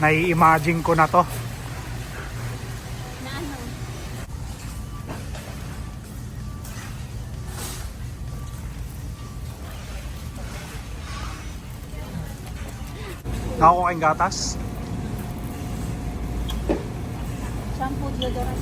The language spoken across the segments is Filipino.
Nai-imagine ko na to. Na ano? Nakuha kayong gatas? Shampoo, deodorant.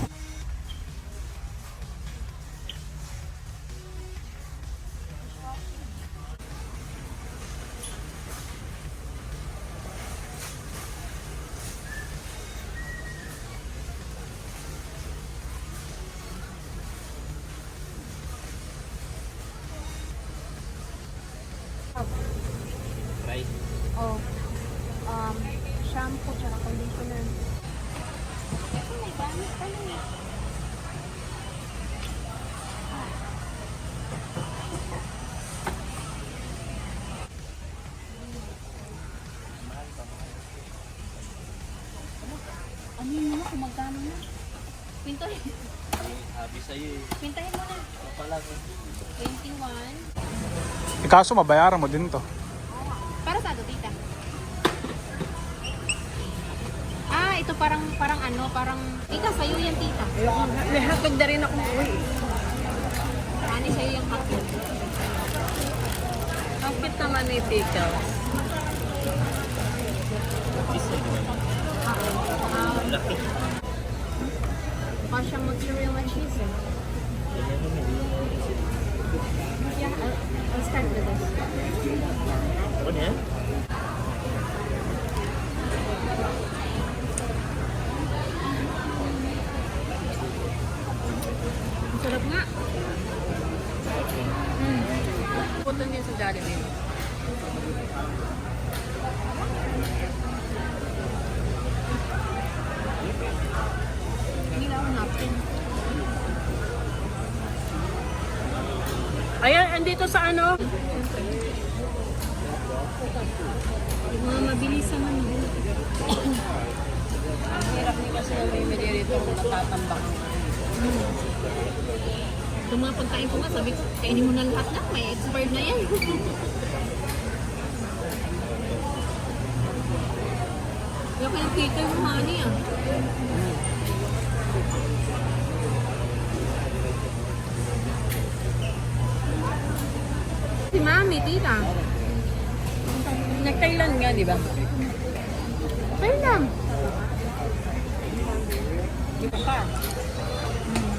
Right. Oh. Shampoo tsaka conditioner. Ito may gamit pa na eh. Ano yun mo kung magkano na? Pintahin. Habi sa'yo eh. Pintahin mo na. Ito pala. 21. Kaso mabayaran mo din to. Para sa ato, tita? Ah, ito parang ano, parang... Tita, sa'yo yan, tita. May hotdog na rin ako. Uy, Ano sa'yo yung hotdog? ang cute naman ni pickles. Laki. Kasha mozzarella cheese eh. Yeah, I'll start with this. Ano yan? Ang sarap nga. Puto niya sa Jollibee. Hindi na ako napin. Ayan, andito sa ano? Yung mga mabilis naman. Ang hirap niya kasi yung may dito natatambak. Itong mga pagkain ko nga, sabi ko, kainin mo na lahat na. May expired na yan. Kaya kaya cater mo, honey ah. Si Mami, tita. Nagkailan nga, di ba? Kaya lang. Di ba pa?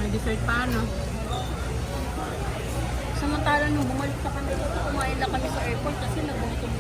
May dessert pa, no? Samantala nung bumalik sa kanila, kumain lang kami sa airport kasi nagutom